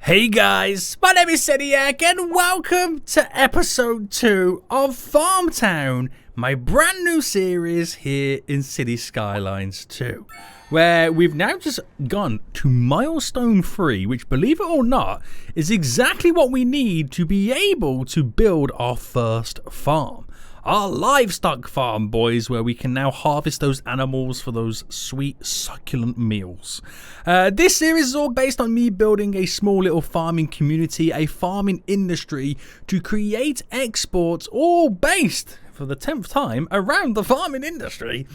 Hey guys, my name is Seniac and welcome to episode 2 of FarmTown, my brand new series here in City Skylines 2, where we've now just gone to milestone 3, which, believe it or not, is exactly what we need to be able to build our first farm. Our livestock farm, boys, where we can now harvest those animals for those sweet, succulent meals. This series is all based on me building a small little farming community, a farming industry to create exports, all based, for the 10th time, around the farming industry.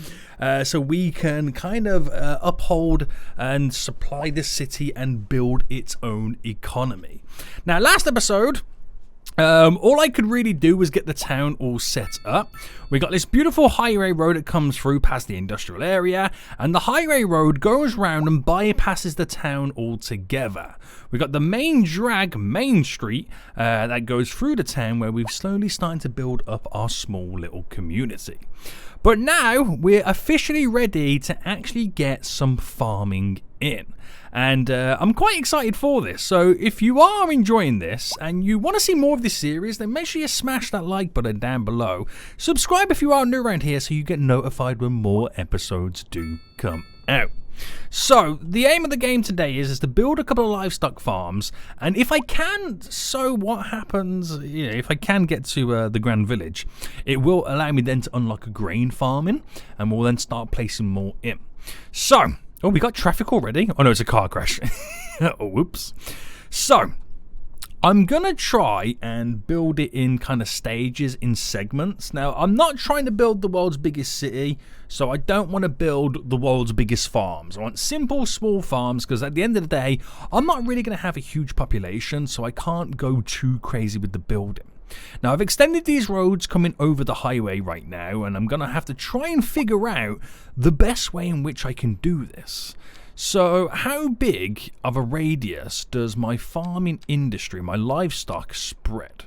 So we can kind of uphold and supply the city and build its own economy. Now, last episode, all I could really do was get the town all set up. We got this beautiful highway road that comes through past the industrial area, and the highway road goes round and bypasses the town altogether. We got the main street that goes through the town, where we've slowly started to build up our small little community. But now we're officially ready to actually get some farming in. And I'm quite excited for this. So if you are enjoying this and you want to see more of this series, then make sure you smash that like button down below. Subscribe if you are new around here so you get notified when more episodes do come out. So the aim of the game today is to build a couple of livestock farms, and if I can, so what happens, if I can get to the Grand Village, it will allow me then to unlock a grain farming, and we'll then start placing more in. So, oh, we got traffic already? Oh no, it's a car crash. Oh, whoops. So, I'm going to try and build it in kind of stages, in segments. Now, I'm not trying to build the world's biggest city, so I don't want to build the world's biggest farms. I want simple, small farms, because at the end of the day, I'm not really going to have a huge population, so I can't go too crazy with the building. Now, I've extended these roads coming over the highway right now, and I'm going to have to try and figure out the best way in which I can do this. So, how big of a radius does my farming industry, my livestock, spread?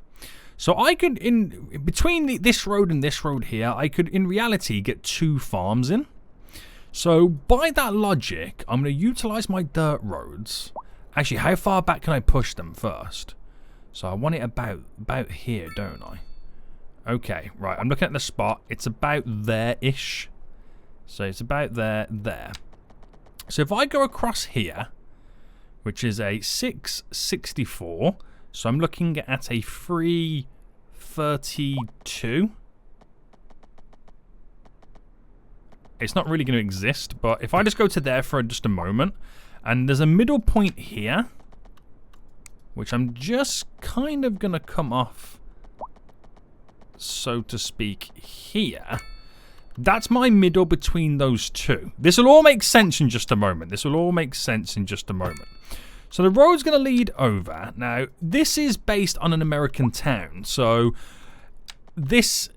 So I could, between this road and this road here, I could in reality get 2 farms in. So by that logic, I'm going to utilize my dirt roads. Actually, how far back can I push them first? So I want it about here, don't I? Okay, right, I'm looking at the spot. It's about there-ish. So it's about there. So if I go across here, which is a 664, so I'm looking at a 332. It's not really going to exist, but if I just go to there for just a moment, and there's a middle point here, which I'm just kind of going to come off, so to speak, here. That's my middle between those two. This will all make sense in just a moment. So the road's going to lead over. Now, this is based on an American town. So this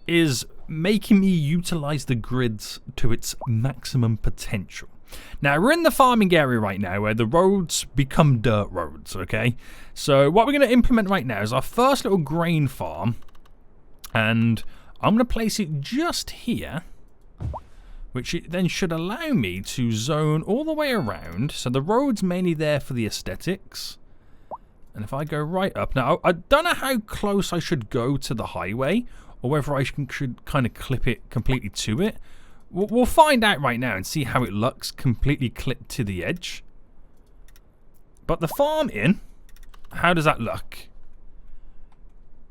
is making me utilize the grids to its maximum potential. Now, we're in the farming area right now where the roads become dirt roads, okay? So what we're going to implement right now is our first little grain farm. And I'm going to place it just here, which it then should allow me to zone all the way around. So the road's mainly there for the aesthetics. And if I go right up, now I don't know how close I should go to the highway, or whether I should kind of clip it completely to it. We'll find out right now and see how it looks completely clipped to the edge. But the farm in, how does that look?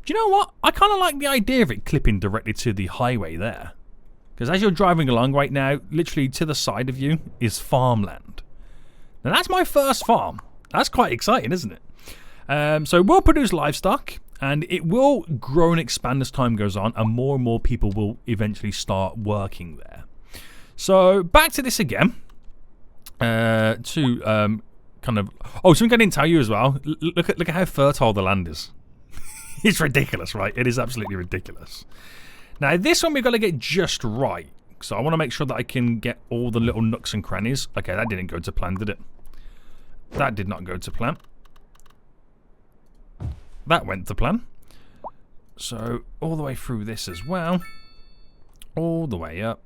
Do you know what? I kind of like the idea of it clipping directly to the highway there. Because as you're driving along right now, literally to the side of you is farmland. Now that's my first farm. That's quite exciting, isn't it? So we'll produce livestock, and it will grow and expand as time goes on, and more people will eventually start working there. So back to this again. Something I didn't tell you as well. Look at how fertile the land is. It's ridiculous, right? It is absolutely ridiculous. Now, this one we've got to get just right. So I want to make sure that I can get all the little nooks and crannies. Okay, that didn't go to plan, did it? That did not go to plan. That went to plan. So all the way through this as well. All the way up.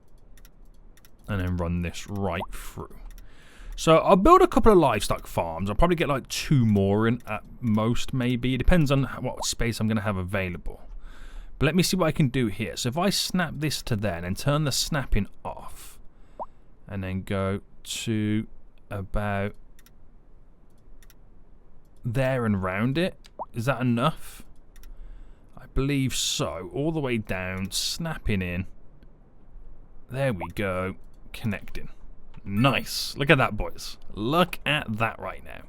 And then run this right through. So I'll build a couple of livestock farms. I'll probably get like 2 more in at most, maybe. It depends on what space I'm going to have available. But let me see what I can do here. So if I snap this to there and turn the snapping off, and then go to about there and round it, is that enough? I believe so. All the way down, snapping in. There we go. Connecting. Nice. Look at that, boys. Look at that right now.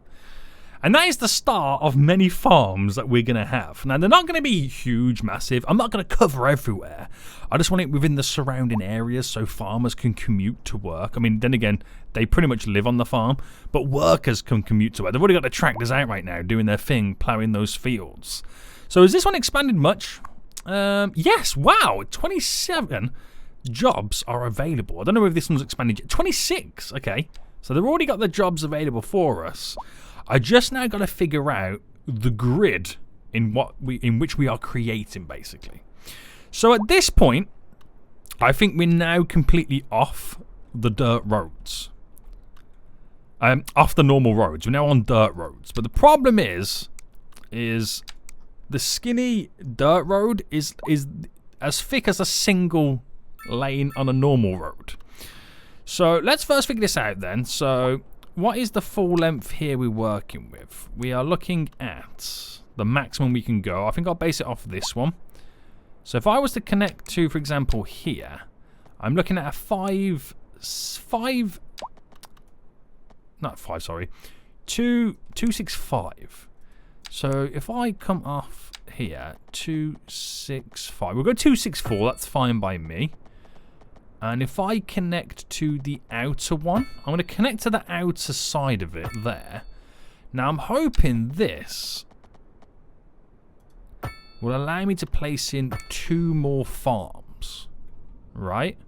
And that is the start of many farms that we're going to have. Now, they're not going to be huge, massive. I'm not going to cover everywhere. I just want it within the surrounding areas so farmers can commute to work. I mean, then again, they pretty much live on the farm, but workers can commute to work. They've already got the tractors out right now doing their thing, ploughing those fields. So has this one expanded much? Yes. Wow. 27 jobs are available. I don't know if this one's expanded yet. 26. Okay. So they've already got the jobs available for us. I just now got to figure out the grid in which we are creating, basically. So at this point, I think we're now completely off the dirt roads. Off the normal roads. We're now on dirt roads. But the problem is the skinny dirt road is as thick as a single lane on a normal road. So let's first figure this out then. So what is the full length here we're working with? We are looking at the maximum we can go. I think I'll base it off this one. So if I was to connect to, for example, here, I'm looking at a 265. So if I come off here, 265, we'll go 264, that's fine by me. And if I connect to the outer one, I'm going to connect to the outer side of it there. Now I'm hoping this will allow me to place in 2 more farms. Right?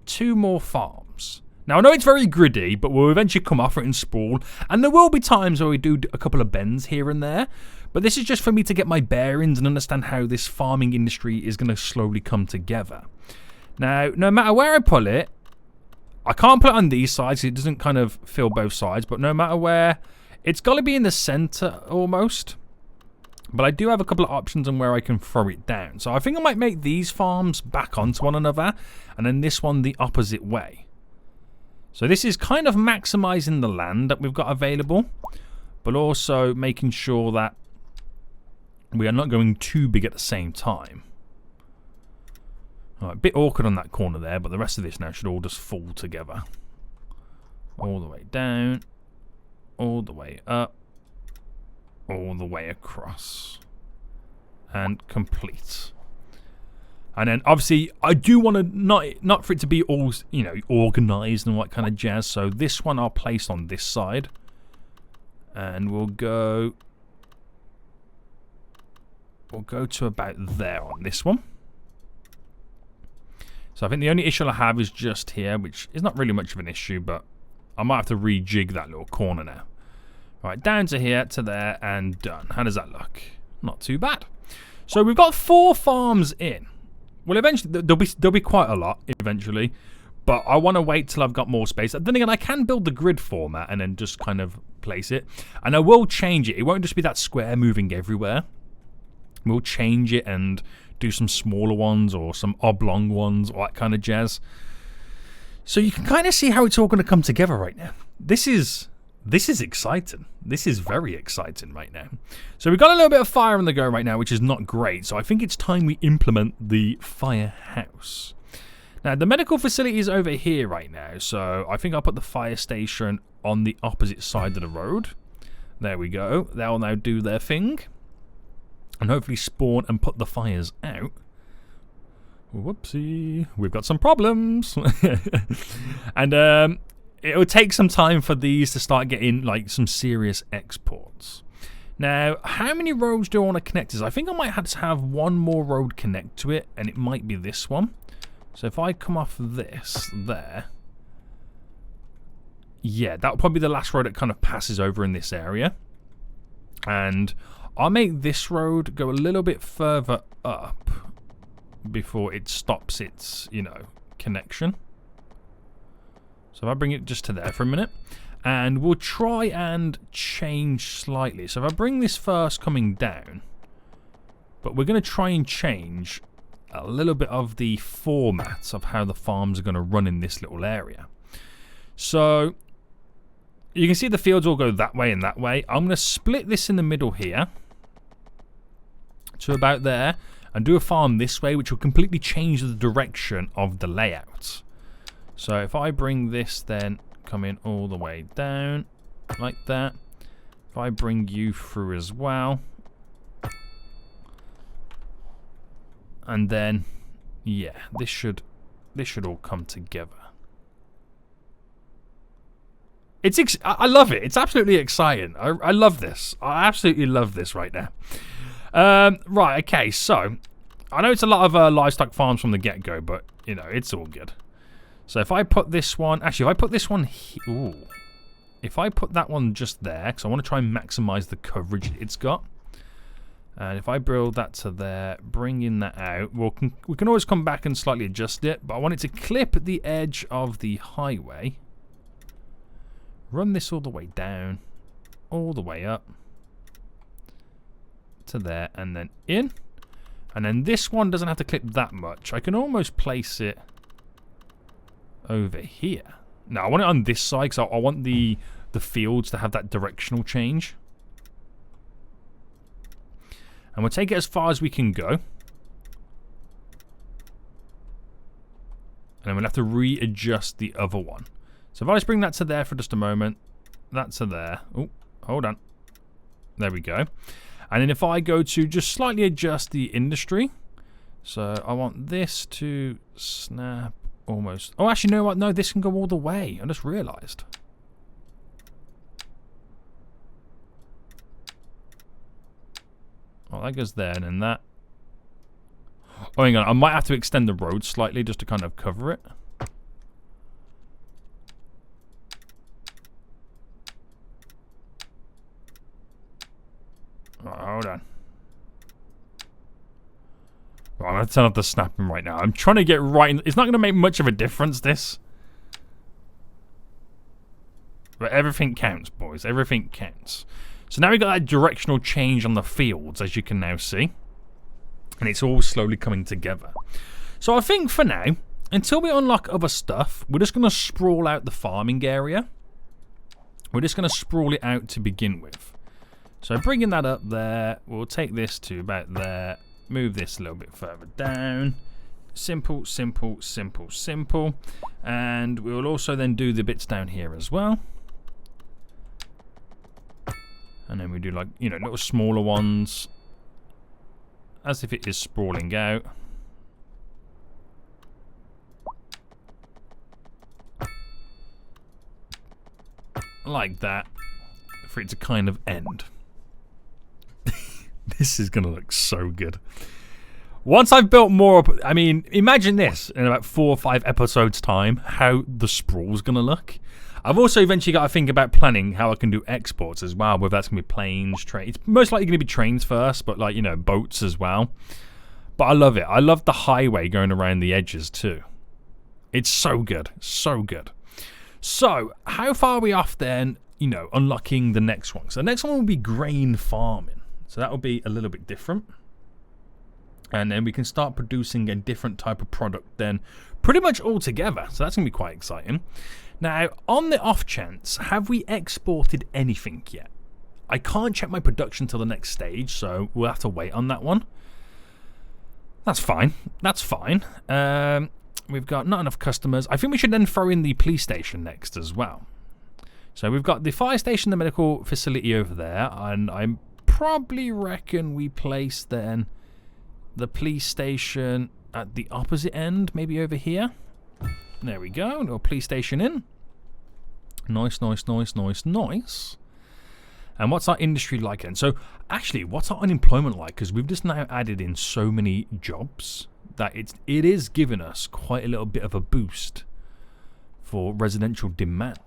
2 more farms. Now I know it's very gritty, but we'll eventually come off it and sprawl. And there will be times where we do a couple of bends here and there. But this is just for me to get my bearings and understand how this farming industry is going to slowly come together. Now, no matter where I pull it, I can't put it on these sides. It doesn't kind of fill both sides. But no matter where, it's got to be in the center almost. But I do have a couple of options on where I can throw it down. So I think I might make these farms back onto one another. And then this one the opposite way. So this is kind of maximizing the land that we've got available. But also making sure that we are not going too big at the same time. Right, a bit awkward on that corner there, but the rest of this now should all just fall together. All the way down, all the way up, all the way across. And complete. And then obviously I do want to not for it to be all, you know, organized and what kind of jazz. So this one I'll place on this side. And we'll go to about there on this one. So I think the only issue I have is just here, which is not really much of an issue, but I might have to rejig that little corner now. All right, down to here, to there, and done. How does that look? Not too bad. So we've got 4 farms in. Well, eventually, there'll be quite a lot, eventually. But I want to wait till I've got more space. Then again, I can build the grid format and then just kind of place it. And I will change it. It won't just be that square moving everywhere. We'll change it and do some smaller ones or some oblong ones or that kind of jazz. So you can kind of see how it's all going to come together right now. This is exciting. This is very exciting right now. So we've got a little bit of fire on the go right now, which is not great. So I think it's time we implement the firehouse. Now, the medical facility is over here right now. So I think I'll put the fire station on the opposite side of the road. There we go. They'll now do their thing. And hopefully spawn and put the fires out. Whoopsie. We've got some problems. And it'll take some time for these to start getting like some serious exports. Now, how many roads do I want to connect to? I think I might have to have one more road connect to it. And it might be this one. So if I come off this there. Yeah, that'll probably be the last road that kind of passes over in this area. And I'll make this road go a little bit further up before it stops its, you know, connection. So if I bring it just to there for a minute, and we'll try and change slightly. So if I bring this first coming down, but we're going to try and change a little bit of the formats of how the farms are going to run in this little area. So you can see the fields all go that way and that way. I'm going to split this in the middle here to about there and do a farm this way, which will completely change the direction of the layout. So if I bring this, then come in all the way down like that. If I bring you through as well, and then yeah, this should all come together. I love it. It's absolutely exciting. I love this. I absolutely love this right now. Right, okay, so I know it's a lot of livestock farms from the get-go, but you know, it's all good. So if I put this one, actually if I put this one here, if I put that one just there, because I want to try and maximize the coverage it's got. And if I build that to there, bring in that out, we can always come back and slightly adjust it, but I want it to clip the edge of the highway. Run this all the way down, all the way up to there, and then in. And then this one doesn't have to clip that much. I can almost place it over here. Now, I want it on this side because I want the fields to have that directional change. And we'll take it as far as we can go. And then we'll have to readjust the other one. So if I just bring that to there for just a moment, that to there. Oh, hold on. There we go. And then if I go to just slightly adjust the industry. So I want this to snap almost. Oh, actually, you know what? No, this can go all the way. I just realized. Oh, that goes there and then that. Oh, hang on. I might have to extend the road slightly just to kind of cover it. Hold on. Right, I'm going to turn off the snapping right now. I'm trying to get right in. It's not going to make much of a difference, this. But everything counts, boys. Everything counts. So now we've got that directional change on the fields, as you can now see. And it's all slowly coming together. So I think for now, until we unlock other stuff, we're just going to sprawl out the farming area. We're just going to sprawl it out to begin with. So bringing that up there, we'll take this to about there, move this a little bit further down. Simple, simple, simple, simple. And we'll also then do the bits down here as well. And then we do like, you know, little smaller ones. As if it is sprawling out. Like that. For it to kind of end. This is going to look so good. Once I've built more up, I mean, imagine this in about 4 or 5 episodes time, how the sprawl's going to look. I've also eventually got to think about planning how I can do exports as well, whether that's going to be planes, trains. It's most likely going to be trains first, but like, you know, boats as well. But I love it. I love the highway going around the edges too. It's so good. So good. So, how far are we off then, you know, unlocking the next one? So the next one will be grain farming. So that will be a little bit different. And then we can start producing a different type of product then pretty much all together. So that's going to be quite exciting. Now, on the off chance, have we exported anything yet? I can't check my production till the next stage, so we'll have to wait on that one. That's fine. That's fine. We've got not enough customers. I think we should then throw in the police station next as well. So we've got the fire station, the medical facility over there, and I probably reckon we place then the police station at the opposite end, maybe over here. There we go, a little police station in. Nice, nice, nice, nice, nice. And what's our industry like then? So, actually, what's our unemployment like? Because we've just now added in so many jobs that it is giving us quite a little bit of a boost for residential demand.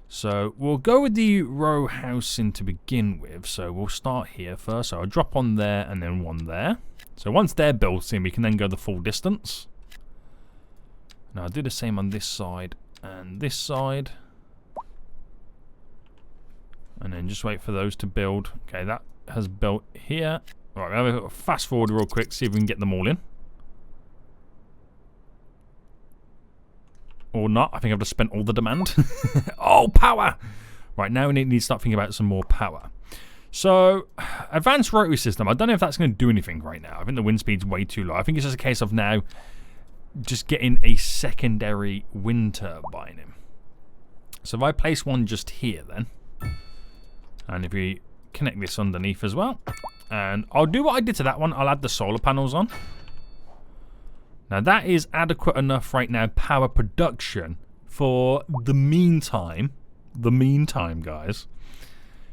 So, we'll go with the row housing to begin with. So, we'll start here first. So, I'll drop one there and then one there. So, once they're built in, we can then go the full distance. Now, I'll do the same on this side And this side. And then just wait for those to build. Okay, that has built here. Right, we'll have a fast forward real quick, see if we can get them all in. Or not. I think I've just spent all the demand. Oh, power! Right, now we need to start thinking about some more power. So, advanced rotary system. I don't know if that's going to do anything right now. I think the wind speed's way too low. I think it's just a case of now just getting a secondary wind turbine in. So if I place one just here then, and if we connect this underneath as well, and I'll do what I did to that one. I'll add the solar panels on. Now that is adequate enough right now, power production, for the meantime, guys.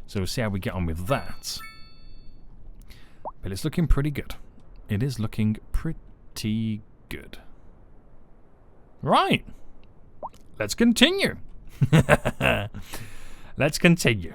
So we'll see how we get on with that. But it's looking pretty good. It is looking pretty good. Right. Let's continue. Let's continue.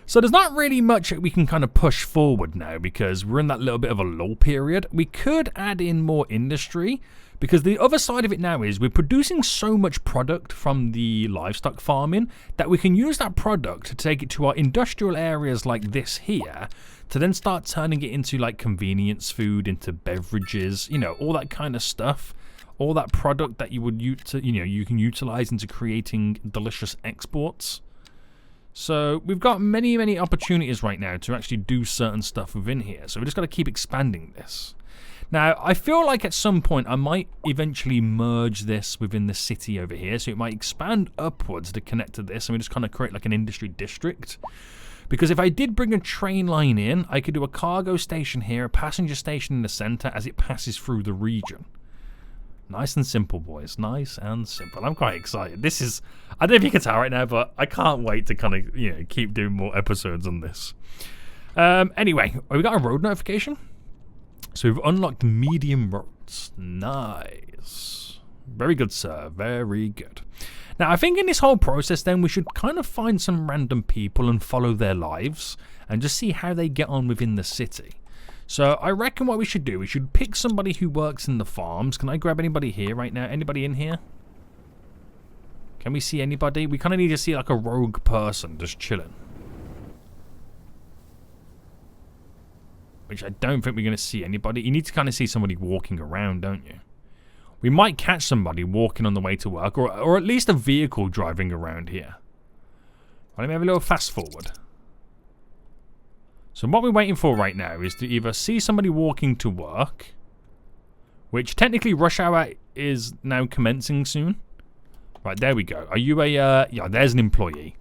So there's not really much that we can kind of push forward now because we're in that little bit of a lull period. We could add in more industry because the other side of it now is we're producing so much product from the livestock farming that we can use that product to take it to our industrial areas like this here to then start turning it into like convenience food, into beverages, you know, all that kind of stuff. All that product that you would you can utilize into creating delicious exports. So we've got many opportunities right now to actually do certain stuff within here. So we've just got to keep expanding this. Now, I feel like at some point I might eventually merge this within the city over here. So it might expand upwards to connect to this and we just kind of create like an industry district. Because if I did bring a train line in, I could do a cargo station here, a passenger station in the center as it passes through the region. Nice and simple, boys. Nice and simple. I'm quite excited. This is... I don't know if you can tell right now, but I can't wait to kind of, keep doing more episodes on this. Anyway, we got a road notification. So we've unlocked medium roads. Nice. Very good, sir. Very good. Now, I think in this whole process, then, we should kind of find some random people and follow their lives and just see how they get on within the city. So I reckon what we should do, we should pick somebody who works in the farms. Can I grab anybody here right now? Anybody in here? Can we see anybody? We kind of need to see like a rogue person just chilling. Which I don't think we're going to see anybody. You need to kind of see somebody walking around, don't you? We might catch somebody walking on the way to work, or at least a vehicle driving around here. Let me have a little fast forward. So what we're waiting for right now is to either see somebody walking to work, which technically rush hour is now commencing soon. Right, there we go. Are you a, yeah, there's an employee.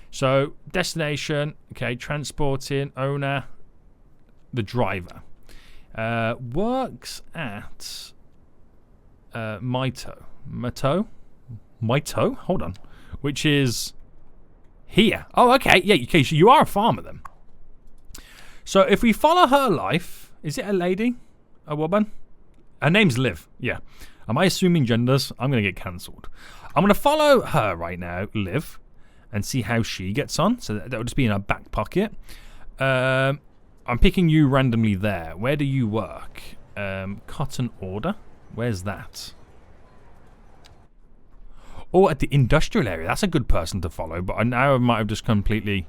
So, destination, okay, transporting, owner, the driver. Works at Mito. Hold on. Which is here. Oh, okay. Yeah, okay, so you are a farmer then. So if we follow her life, is it a lady? A woman? Her name's Liv. Yeah. Am I assuming genders? I'm going to get cancelled. I'm going to follow her right now, Liv, and see how she gets on. So that will just be in our back pocket. I'm picking you randomly there. Where do you work? Cotton order. Where's that? Oh, at the industrial area. That's a good person to follow. But now I might have just completely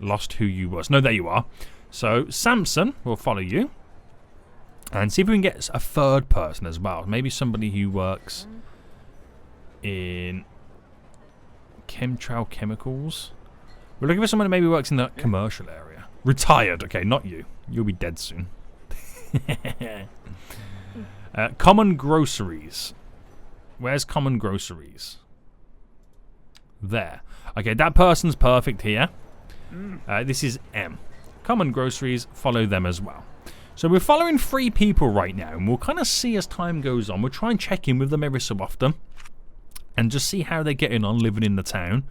lost who you was. No, there you are. So Samson will follow you. And see if we can get a third person as well. Maybe somebody who works in chemtrail chemicals. We're looking for someone who maybe works in the commercial area. Retired. Okay, not you. You'll be dead soon. Common groceries. Where's common groceries? There. Okay, that person's perfect here. This is M. Common groceries, follow them as well. So we're following 3 people right now, and we'll kind of see as time goes on. We'll try and check in with them every so often and just see how they're getting on living in the town,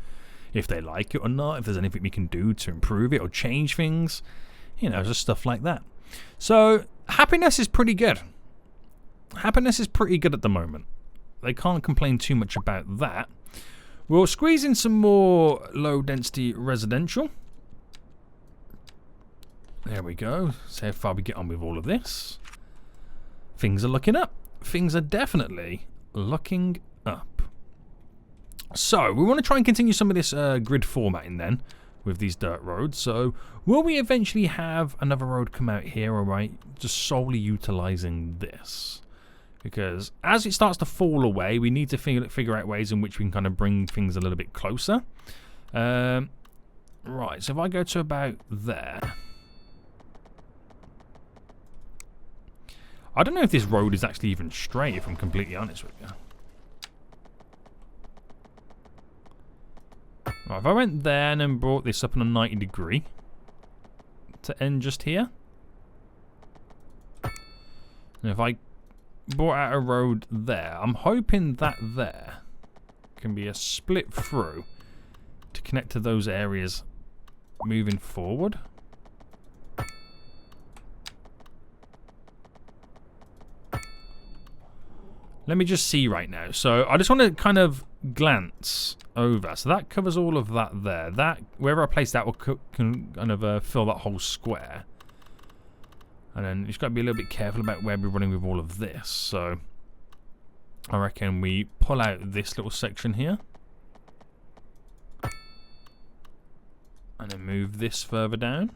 if they like it or not, if there's anything we can do to improve it or change things, just stuff like that. So happiness is pretty good. Happiness is pretty good at the moment. They can't complain too much about that. We'll squeeze in some more low-density residential. There we go. See how far we get on with all of this. Things are looking up. Things are definitely looking up. So, we want to try and continue some of this grid formatting then with these dirt roads. So, will we eventually have another road come out here, alright, just solely utilizing this? Because as it starts to fall away, we need to figure out ways in which we can kind of bring things a little bit closer. Right, so if I go to about there... I don't know if this road is actually even straight, if I'm completely honest with you. Right, if I went there and then brought this up on a 90 degree to end just here. And if I brought out a road there, I'm hoping that there can be a split through to connect to those areas moving forward. Let me just see right now. So I just want to kind of glance over. So that covers all of that there. That, wherever I place that, will can kind of fill that whole square. And then you just got to be a little bit careful about where we're running with all of this. So I reckon we pull out this little section here. And then move this further down.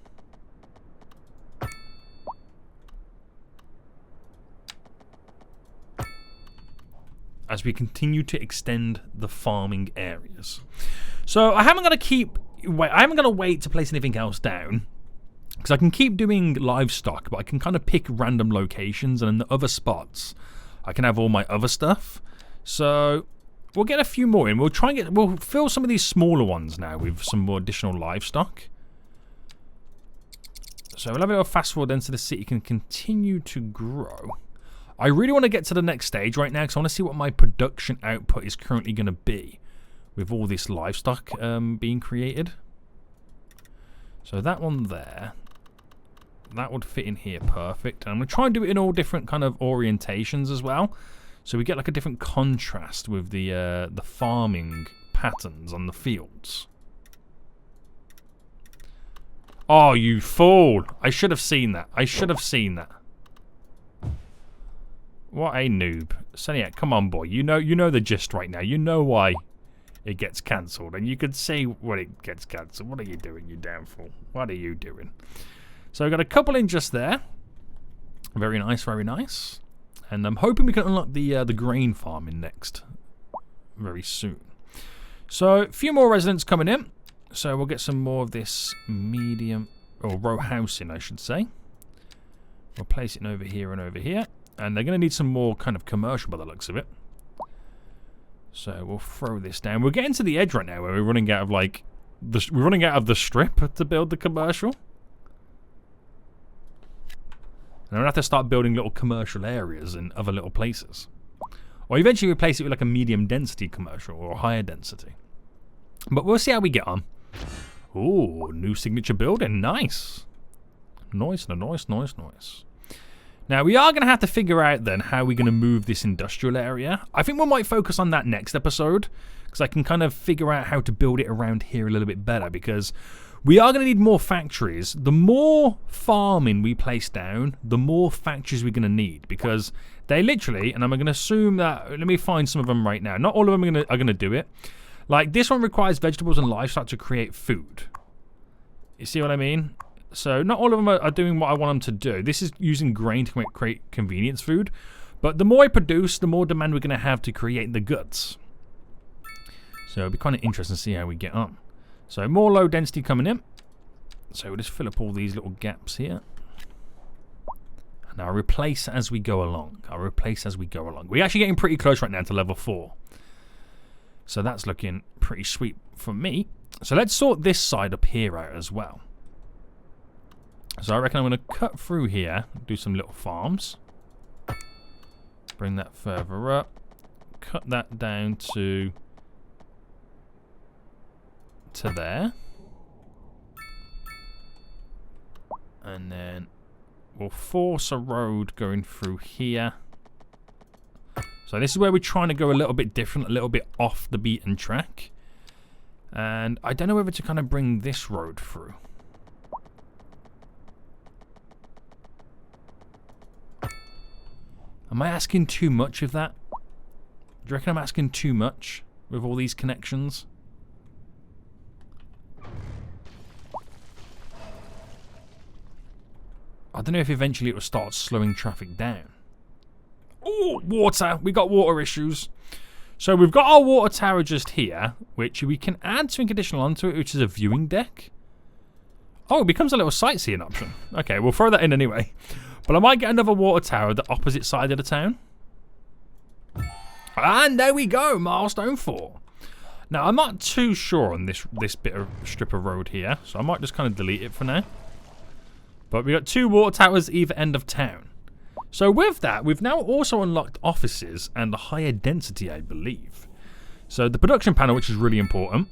As we continue to extend the farming areas. So I haven't got to wait to place anything else down, because I can keep doing livestock, but I can kind of pick random locations, and in the other spots I can have all my other stuff. So we'll get a few more in. We'll fill some of these smaller ones now with some more additional livestock. So we'll have a little fast forward then so the city can continue to grow. I really want to get to the next stage right now because I want to see what my production output is currently going to be with all this livestock being created. So that one there, that would fit in here perfect. And I'm going to try and do it in all different kind of orientations as well, so we get like a different contrast with the farming patterns on the fields. Oh, you fool! I should have seen that. I should have seen that. What a noob. Seniac, come on, boy. You know the gist right now. You know why it gets cancelled. And you can see when it gets cancelled. What are you doing, you damn fool? What are you doing? So I've got a couple in just there. Very nice, very nice. And I'm hoping we can unlock the grain farming next. Very soon. So a few more residents coming in. So we'll get some more of this medium, or row housing, I should say. We'll place it over here and over here. And they're going to need some more kind of commercial by the looks of it. So we'll throw this down. We're getting to the edge right now where we're running out of like we're running out of the strip to build the commercial. And I'm going to have to start building little commercial areas in other little places. Or eventually replace it with like a medium density commercial or higher density. But we'll see how we get on. Ooh, new signature building. Nice. Nice, nice, nice, nice. Now, we are going to have to figure out then how we're going to move this industrial area. I think we might focus on that next episode, because I can kind of figure out how to build it around here a little bit better, because we are going to need more factories. The more farming we place down, the more factories we're going to need, because they literally, and I'm going to assume that, let me find some of them right now. Not all of them are going to do it. Like, this one requires vegetables and livestock to create food. You see what I mean? So not all of them are doing what I want them to do. This is using grain to create convenience food. But the more I produce, the more demand we're going to have to create the goods. So it'll be kind of interesting to see how we get on. So more low density coming in. So we'll just fill up all these little gaps here. And I'll replace as we go along. We're actually getting pretty close right now to level 4. So that's looking pretty sweet for me. So let's sort this side up here out as well. So I reckon I'm going to cut through here, do some little farms. Bring that further up. Cut that down to there. And then we'll force a road going through here. So this is where we're trying to go a little bit different, a little bit off the beaten track. And I don't know whether to kind of bring this road through. Am I asking too much of that? Do you reckon I'm asking too much with all these connections. I don't know if eventually it will start slowing traffic down. Oh, water. We got water issues. So we've got our water tower just here, which we can add something additional onto it, which is a viewing deck. Oh, it becomes a little sightseeing option. Okay, we'll throw that in anyway. But I might get another water tower at the opposite side of the town. And there we go, milestone 4. Now, I'm not too sure on this bit of strip of road here, so I might just kind of delete it for now. But we got 2 water towers either end of town. So with that, we've now also unlocked offices and a higher density, I believe. So the production panel, which is really important.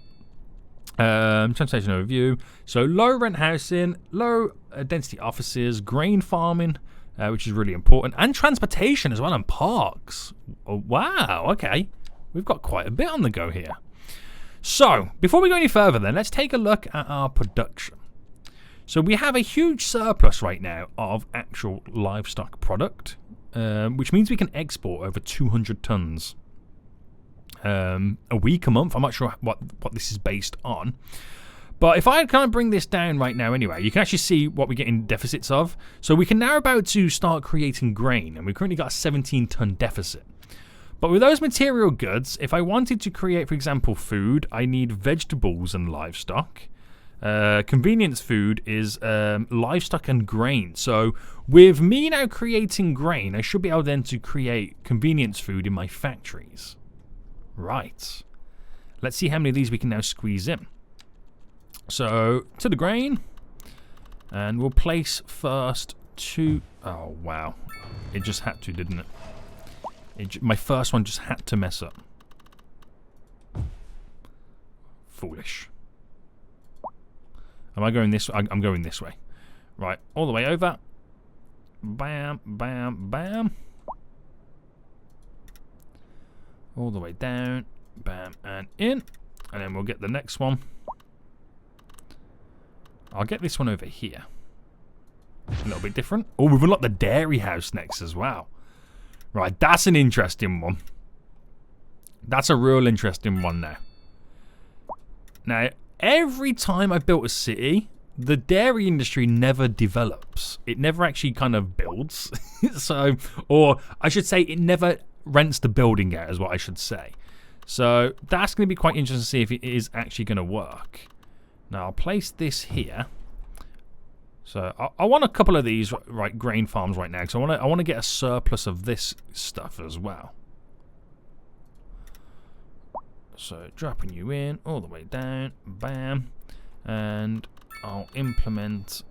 Transportation overview. So low rent housing, low density offices, grain farming, which is really important, and transportation as well, and parks. Oh, wow, okay. We've got quite a bit on the go here. So before we go any further then, let's take a look at our production. So we have a huge surplus right now of actual livestock product, which means we can export over 200 tons a week, a month. I'm not sure what this is based on. But if I kind of bring this down right now anyway, you can actually see what we're getting deficits of. So we can now about to start creating grain, and we've currently got a 17-ton deficit. But with those material goods, if I wanted to create, for example, food, I need vegetables and livestock. Convenience food is livestock and grain. So with me now creating grain, I should be able then to create convenience food in my factories. Right. Let's see how many of these we can now squeeze in. So to the grain, and we'll place first 2. Oh wow, it just had to, didn't it? My first one just had to mess up. Foolish. Am I going this way? I'm going this way. Right, all the way over. Bam, bam, bam. All the way down. Bam, and in. And then we'll get the next one. I'll get this one over here. A little bit different. Oh, we've unlocked the dairy house next as well. Right, that's an interesting one. That's a real interesting one now. Now, every time I built a city, the dairy industry never develops. It never actually kind of builds. So, or I should say it never rents the building out is what I should say. So that's going to be quite interesting to see if it is actually going to work. Now I'll place this here. So I want a couple of these grain farms right now because I want to get a surplus of this stuff as well. So dropping you in all the way down, bam, and I'll implement.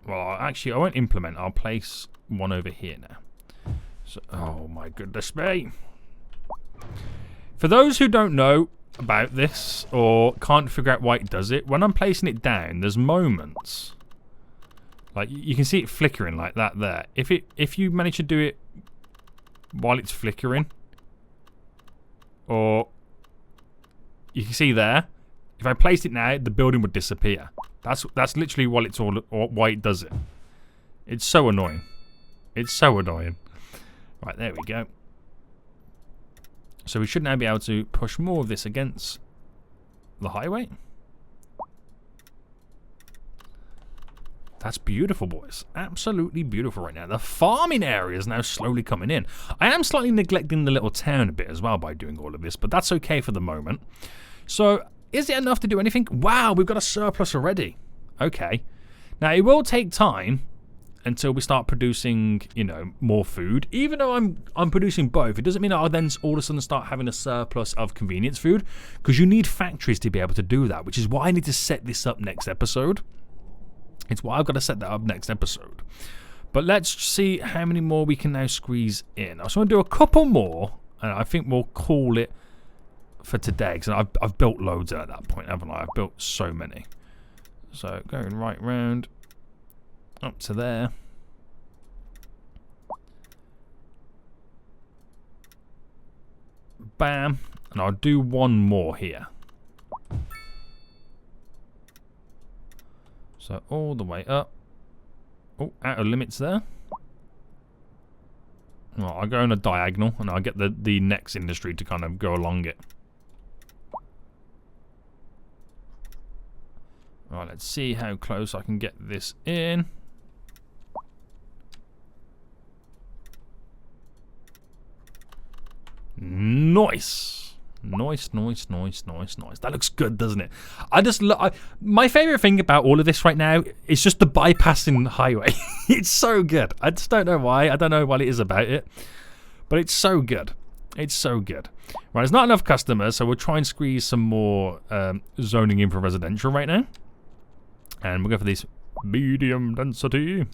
Well, actually, I won't implement. I'll place one over here now. So, oh my goodness me! For those who don't know about this or can't figure out why it does it, when I'm placing it down, there's moments like you can see it flickering like that there. If you manage to do it while it's flickering, or you can see there, if I placed it now, the building would disappear. That's literally what it's all, or why it does it. It's so annoying. It's so annoying. Right, there we go. So we should now be able to push more of this against the highway. That's beautiful, boys. Absolutely beautiful right now. The farming area is now slowly coming in. I am slightly neglecting the little town a bit as well by doing all of this, but that's okay for the moment. So, is it enough to do anything? Wow, we've got a surplus already. Okay. Now, it will take time until we start producing, you know, more food. Even though I'm producing both, it doesn't mean I'll then all of a sudden start having a surplus of convenience food, because you need factories to be able to do that, which is why I need to set this up next episode. It's why I've got to set that up next episode. But let's see how many more we can now squeeze in. I just want to do a couple more, and I think we'll call it for today, because I've built loads at that point, haven't I? I've built so many. So going right round up to there. Bam. And I'll do one more here. So all the way up. Oh, out of limits there. Well, I'll go on a diagonal, and I'll get the next industry to kind of go along it. Alright, let's see how close I can get this in. Nice. Nice. That looks good, doesn't it? My favorite thing about all of this right now is just the bypassing the highway. It's so good. I just don't know why. I don't know what it is about it, but it's so good. It's so good. Right, there's not enough customers, so we'll try and squeeze some more zoning in for residential right now. And we'll go for this medium density.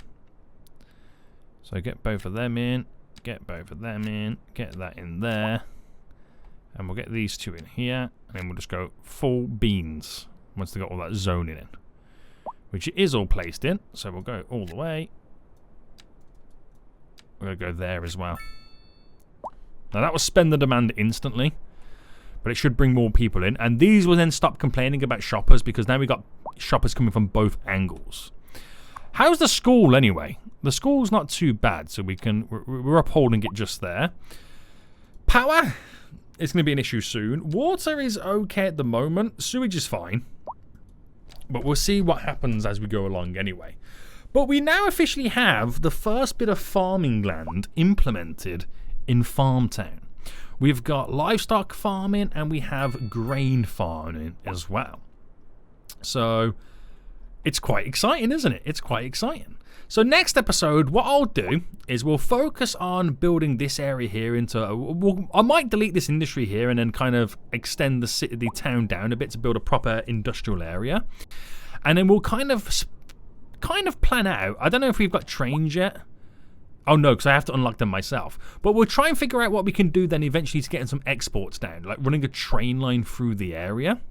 So get both of them in. Get both of them in. Get that in there. And we'll get these two in here. And then we'll just go full beans once they've got all that zoning in. Which it is all placed in. So we'll go all the way. We're going to go there as well. Now that will spend the demand instantly. But it should bring more people in. And these will then stop complaining about shoppers, because now we've got shoppers coming from both angles. How's the school anyway? The school's not too bad, so we're upholding it just there. Power, it's going to be an issue soon. Water is okay at the moment. Sewage is fine. But we'll see what happens as we go along anyway. But we now officially have the first bit of farming land implemented in FarmTown. We've got livestock farming and we have grain farming as well. So it's quite exciting, isn't it? It's quite exciting. So next episode, what I'll do is we'll focus on building this area here into... I might delete this industry here and then kind of extend the town down a bit to build a proper industrial area. And then we'll kind of plan out... I don't know if we've got trains yet. Oh no, because I have to unlock them myself. But we'll try and figure out what we can do then eventually to get some exports down. Like running a train line through the area.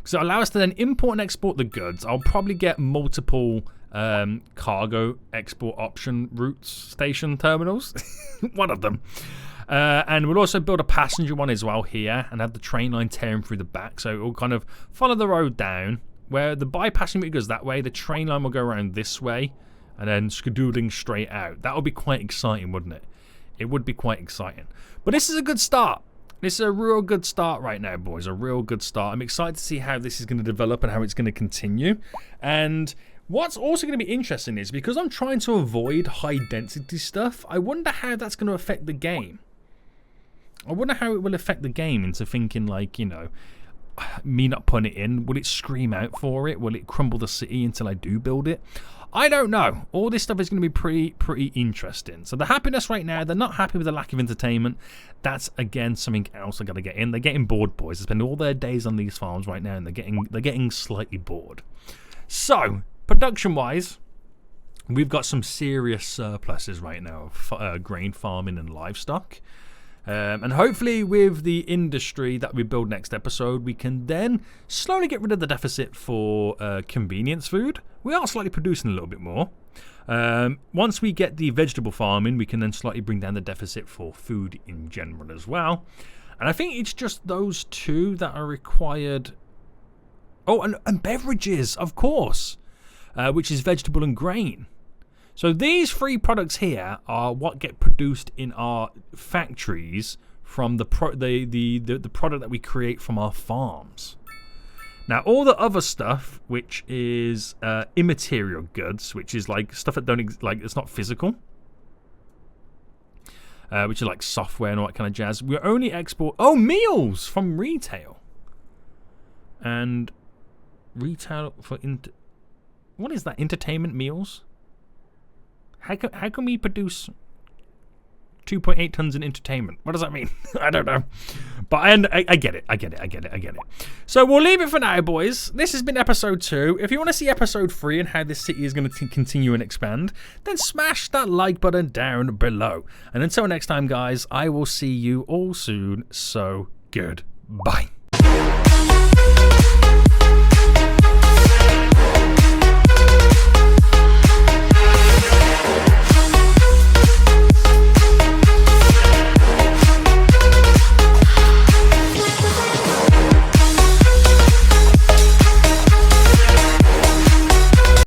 So it'll allow us to then import and export the goods. I'll probably get multiple cargo export option routes, station terminals. One of them. And we'll also build a passenger one as well here and have the train line tearing through the back. So it will kind of follow the road down where the bypassing route goes that way. The train line will go around this way and then skedoodling straight out. That would be quite exciting, wouldn't it? It would be quite exciting. But this is a good start. This is a real good start right now, boys. A real good start. I'm excited to see how this is going to develop and how it's going to continue. And what's also going to be interesting is because I'm trying to avoid high density stuff, I wonder how that's going to affect the game. I wonder how it will affect the game into thinking like, you know, me not putting it in. Will it scream out for it? Will it crumble the city until I do build it? I don't know. All this stuff is going to be pretty interesting. So the happiness right now, they're not happy with the lack of entertainment. That's, again, something else I got to get in. They're getting bored, boys. They spend all their days on these farms right now, and they're getting slightly bored. So, production-wise, we've got some serious surpluses right now of grain farming and livestock. And hopefully with the industry that we build next episode, we can then slowly get rid of the deficit for convenience food. We are slightly producing a little bit more. Once we get the vegetable farming, we can then slightly bring down the deficit for food in general as well. And I think it's just those two that are required. Oh, and beverages, of course, which is vegetable and grain. So these three products here are what get produced in our factories from the product that we create from our farms. Now all the other stuff, which is immaterial goods, which is like stuff that don't it's not physical, which is like software and all that kind of jazz. We only export meals from retail and retail for what is that? Entertainment meals. How can we produce 2.8 tons in entertainment? What does that mean? I don't know. But I get it. I get it. So we'll leave it for now, boys. This has been episode 2. If you want to see episode 3 and how this city is going to continue and expand, then smash that like button down below. And until next time, guys, I will see you all soon. So goodbye.